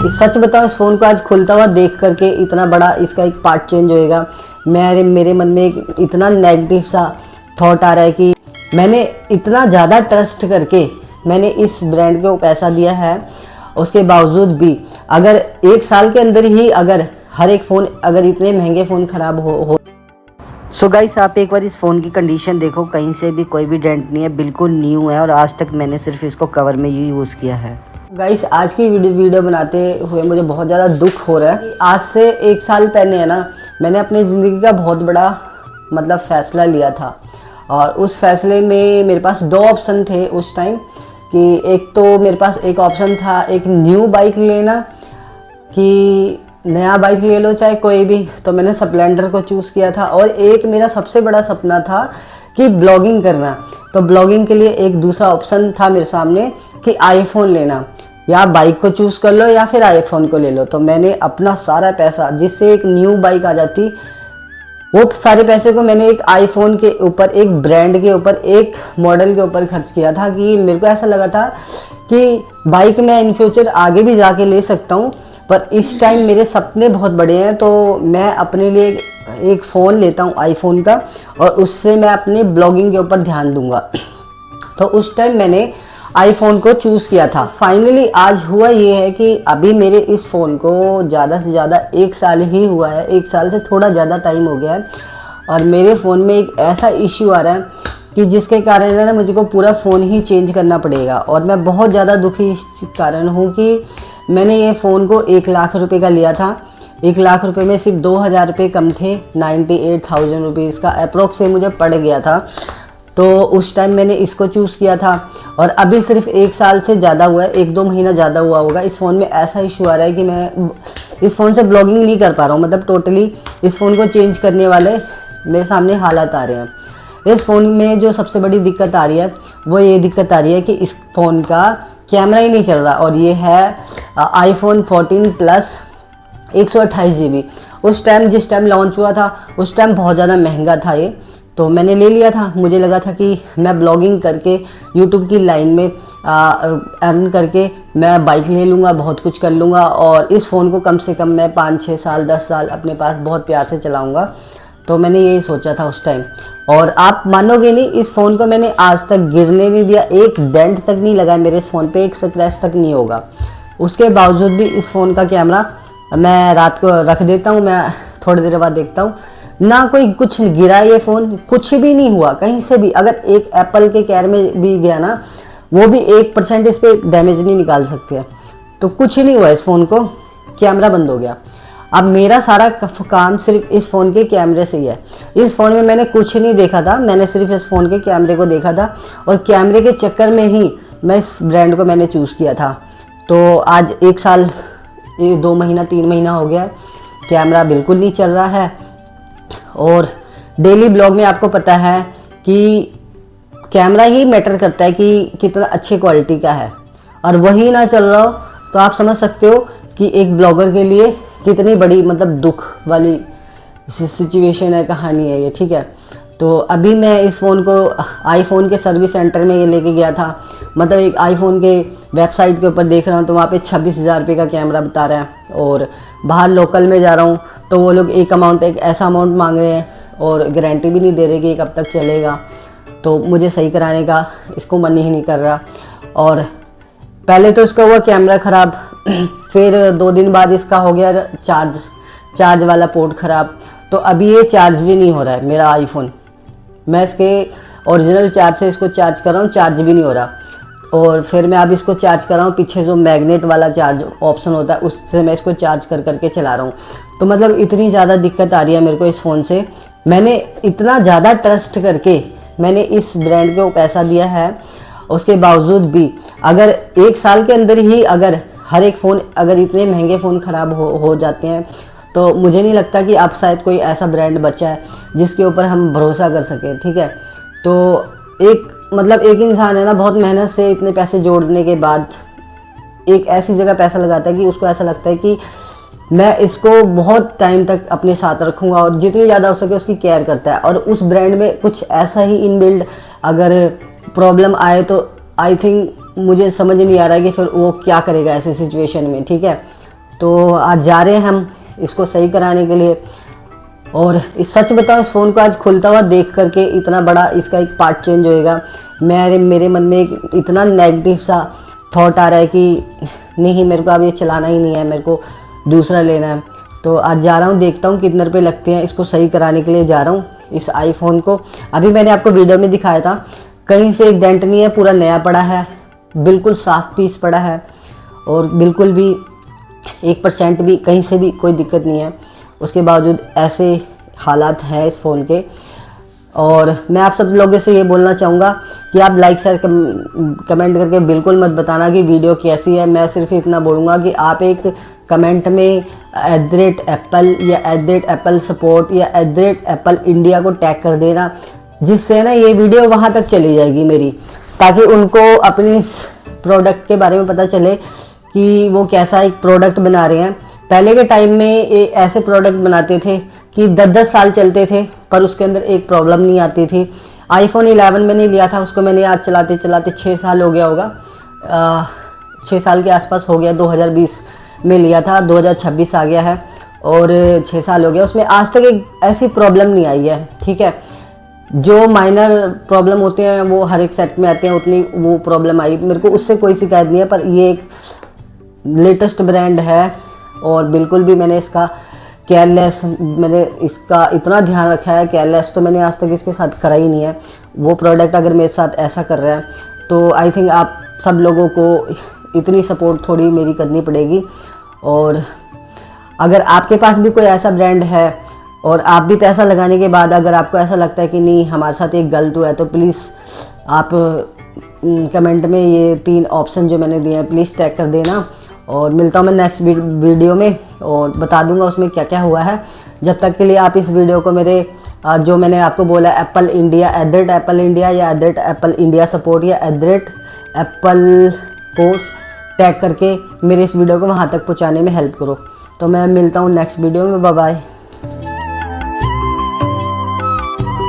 सच बताओ, इस फ़ोन को आज खुलता हुआ देख करके इतना बड़ा इसका एक पार्ट चेंज होएगा, मेरे मन में एक इतना नेगेटिव सा थॉट आ रहा है कि मैंने इतना ज़्यादा ट्रस्ट करके मैंने इस ब्रांड को पैसा दिया है, उसके बावजूद भी अगर 1 साल के अंदर ही अगर हर एक फ़ोन, अगर इतने महंगे फ़ोन ख़राब हो। सो गाइस, आप एक बार इस फ़ोन की कंडीशन देखो, कहीं से भी कोई भी डेंट नहीं है, बिल्कुल न्यू है और आज तक मैंने सिर्फ इसको कवर में ही यूज़ किया है। गाइस, आज की वीडियो बनाते हुए मुझे बहुत ज़्यादा दुख हो रहा है। आज से 1 साल पहले है ना, मैंने अपनी ज़िंदगी का बहुत बड़ा मतलब फ़ैसला लिया था और उस फैसले में मेरे पास 2 ऑप्शन थे उस टाइम कि एक तो मेरे पास एक ऑप्शन था एक न्यू बाइक लेना, कि नया बाइक ले लो चाहे कोई भी, तो मैंने स्प्लेंडर को चूज़ किया था। और एक मेरा सबसे बड़ा सपना था कि ब्लॉगिंग करना, तो ब्लॉगिंग के लिए एक दूसरा ऑप्शन था मेरे सामने कि आईफोन लेना, या बाइक को चूज़ कर लो या फिर आईफोन को ले लो। तो मैंने अपना सारा पैसा, जिससे एक न्यू बाइक आ जाती, वो सारे पैसे को मैंने एक आईफोन के ऊपर, एक ब्रांड के ऊपर, एक मॉडल के ऊपर खर्च किया था। कि मेरे को ऐसा लगा था कि बाइक मैं इन फ्यूचर आगे भी जाके ले सकता हूँ, पर इस टाइम मेरे सपने बहुत बड़े हैं, तो मैं अपने लिए एक फ़ोन लेता हूँ आईफोन का और उससे मैं अपने ब्लॉगिंग के ऊपर ध्यान दूंगा। तो उस टाइम मैंने आईफोन को चूज़ किया था। फाइनली आज हुआ ये है कि अभी मेरे इस फ़ोन को ज़्यादा से ज़्यादा 1 साल ही हुआ है, 1 साल से थोड़ा ज़्यादा टाइम हो गया है और मेरे फ़ोन में एक ऐसा इश्यू आ रहा है कि जिसके कारण है ना मुझको पूरा फ़ोन ही चेंज करना पड़ेगा। और मैं बहुत ज़्यादा दुखी इस कारण हूँ कि मैंने ये फ़ोन को 1 लाख रुपये का लिया था। 1 लाख रुपये में सिर्फ 2000 रुपये कम थे, 98,000 रुपीज़ का अप्रोक्स से मुझे पड़ गया था। तो उस टाइम मैंने इसको चूज़ किया था और अभी सिर्फ 1 साल से ज़्यादा हुआ है, 1-2 महीना ज़्यादा हुआ होगा। इस फ़ोन में ऐसा इशू आ रहा है कि मैं इस फ़ोन से ब्लॉगिंग नहीं कर पा रहा हूँ, मतलब टोटली इस फ़ोन को चेंज करने वाले मेरे सामने हालात आ रहे हैं। इस फ़ोन में जो सबसे बड़ी दिक्कत आ रही है वो ये दिक्कत आ रही है कि इस फ़ोन का कैमरा ही नहीं चल रहा, और ये है आईफोन 14 प्लस 128 GB। उस टाइम जिस टाइम लॉन्च हुआ था उस टाइम बहुत ज़्यादा महंगा था ये, तो मैंने ले लिया था। मुझे लगा था कि मैं ब्लॉगिंग करके यूट्यूब की लाइन में अर्न करके मैं बाइक ले लूँगा, बहुत कुछ कर लूँगा और इस फ़ोन को कम से कम मैं 5-6 साल 10 साल अपने पास बहुत प्यार से चलाऊँगा। तो मैंने यही सोचा था उस टाइम, और आप मानोगे नहीं, इस फ़ोन को मैंने आज तक गिरने नहीं दिया, एक डेंट तक नहीं लगा मेरे इस फ़ोन पे, एक स्क्रैच तक नहीं होगा। उसके बावजूद भी इस फ़ोन का कैमरा मैं रात को रख देता हूँ, मैं थोड़ी देर बाद देखता हूँ ना कोई कुछ गिरा, ये फ़ोन कुछ भी नहीं हुआ कहीं से भी। अगर एक एप्पल के केयर में भी गया ना, वो भी 1% इस पर डैमेज नहीं निकाल सकते हैं। तो कुछ ही नहीं हुआ इस फ़ोन को, कैमरा बंद हो गया। अब मेरा सारा काम सिर्फ इस फ़ोन के कैमरे से ही है। इस फ़ोन में मैंने कुछ नहीं देखा था, मैंने सिर्फ इस फ़ोन के कैमरे को देखा था और कैमरे के चक्कर में ही मैं इस ब्रांड को मैंने चूज़ किया था। तो आज 1 साल 2 महीना 3 महीना हो गया, कैमरा बिल्कुल नहीं चल रहा है। और डेली ब्लॉग में आपको पता है कि कैमरा ही मैटर करता है कि कितना अच्छे क्वालिटी का है, और वही ना चल रहा हो तो आप समझ सकते हो कि एक ब्लॉगर के लिए कितनी बड़ी मतलब दुख वाली सिचुएशन है, कहानी है ये, ठीक है। तो अभी मैं इस फ़ोन को आईफोन के सर्विस सेंटर में लेके गया था, मतलब एक आईफोन के वेबसाइट के ऊपर देख रहा हूँ तो वहाँ पे 26,000 रुपये का कैमरा बता रहा है, और बाहर लोकल में जा रहा हूँ तो वो लोग एक ऐसा अमाउंट मांग रहे हैं और गारंटी भी नहीं दे रहे कि कब तक चलेगा। तो मुझे सही कराने का इसको मन ही नहीं कर रहा। और पहले तो इसका हुआ कैमरा ख़राब, फिर 2 दिन बाद इसका हो गया चार्ज वाला पोर्ट ख़राब, तो अभी ये चार्ज भी नहीं हो रहा है मेरा आईफोन। मैं इसके ओरिजिनल चार्ज से इसको चार्ज कर रहा हूँ, चार्ज भी नहीं हो रहा। और फिर मैं अब इसको चार्ज कर रहा हूँ, पीछे जो मैग्नेट वाला चार्ज ऑप्शन होता है उससे मैं इसको चार्ज करके चला रहा हूँ। तो मतलब इतनी ज़्यादा दिक्कत आ रही है मेरे को इस फ़ोन से। मैंने इतना ज़्यादा ट्रस्ट करके मैंने इस ब्रांड को पैसा दिया है, उसके बावजूद भी अगर 1 साल के अंदर ही अगर हर एक फ़ोन, अगर इतने महंगे फ़ोन ख़राब हो जाते हैं, तो मुझे नहीं लगता कि अब शायद कोई ऐसा ब्रांड बचा है जिसके ऊपर हम भरोसा कर सकें, ठीक है। तो एक इंसान है ना, बहुत मेहनत से इतने पैसे जोड़ने के बाद एक ऐसी जगह पैसा लगाता है कि उसको ऐसा लगता है कि मैं इसको बहुत टाइम तक अपने साथ रखूँगा और जितनी ज़्यादा हो सके उसकी केयर करता है। और उस ब्रांड में कुछ ऐसा ही इनबिल्ड अगर प्रॉब्लम आए तो आई थिंक मुझे समझ नहीं आ रहा है कि फिर वो क्या करेगा ऐसे सिचुएशन में, ठीक है। तो आज जा रहे हैं हम इसको सही कराने के लिए। और इस सच बताऊं, इस फ़ोन को आज खुलता हुआ देख करके इतना बड़ा इसका एक पार्ट चेंज होएगा, मेरे मन में एक इतना नेगेटिव सा थॉट आ रहा है कि नहीं, मेरे को अब ये चलाना ही नहीं है, मेरे को दूसरा लेना है। तो आज जा रहा हूँ, देखता हूँ कितने रुपये लगते हैं, इसको सही कराने के लिए जा रहा हूँ इस आईफोन को। अभी मैंने आपको वीडियो में दिखाया था, कहीं से एक डेंट नहीं है, पूरा नया पड़ा है, बिल्कुल साफ पीस पड़ा है और बिल्कुल भी 1% भी कहीं से भी कोई दिक्कत नहीं है। उसके बावजूद ऐसे हालात हैं इस फ़ोन के। और मैं आप सब लोगों से ये बोलना चाहूँगा कि आप लाइक शेयर कमेंट करके बिल्कुल मत बताना कि वीडियो कैसी है। मैं सिर्फ इतना बोलूँगा कि आप एक कमेंट में @Apple या @Apple सपोर्ट या @Apple इंडिया को टैग कर देना, जिससे ना ये वीडियो वहाँ तक चली जाएगी मेरी, ताकि उनको अपनी इस प्रोडक्ट के बारे में पता चले कि वो कैसा एक प्रोडक्ट बना रहे हैं। पहले के टाइम में ऐसे प्रोडक्ट बनाते थे कि 10-10 साल चलते थे पर उसके अंदर एक प्रॉब्लम नहीं आती थी। आईफोन 11 मैंने लिया था, उसको मैंने आज चलाते चलाते 6 साल हो गया होगा, 6 साल के आसपास हो गया। 2020 में लिया था, 2026 आ गया है और 6 साल हो गया। उसमें आज तक एक ऐसी प्रॉब्लम नहीं आई है, ठीक है। जो माइनर प्रॉब्लम होते हैं वो हर एक सेट में आते हैं, उतनी वो प्रॉब्लम आई मेरे को, उससे कोई शिकायत नहीं है। पर ये एक लेटेस्ट ब्रांड है और बिल्कुल भी मैंने इसका केयरलेस, मैंने इसका इतना ध्यान रखा है, केयरलेस तो मैंने आज तक इसके साथ करा ही नहीं है। वो प्रोडक्ट अगर मेरे साथ ऐसा कर रहा है तो आई थिंक आप सब लोगों को इतनी सपोर्ट थोड़ी मेरी करनी पड़ेगी। और अगर आपके पास भी कोई ऐसा ब्रांड है और आप भी पैसा लगाने के बाद अगर आपको ऐसा लगता है कि नहीं हमारे साथ एक गलत हुआ है, तो प्लीज़ आप कमेंट में ये 3 ऑप्शन जो मैंने दिए हैं प्लीज़ टैग कर देना। और मिलता हूँ मैं नेक्स्ट वीडियो में और बता दूंगा उसमें क्या क्या हुआ है। जब तक के लिए आप इस वीडियो को मेरे जो मैंने आपको बोला एप्पल इंडिया @Apple इंडिया या @Apple इंडिया सपोर्ट या @Apple को टैग करके मेरे इस वीडियो को वहाँ तक पहुँचाने में हेल्प करो। तो मैं मिलता हूँ नेक्स्ट वीडियो में, बाय बाय।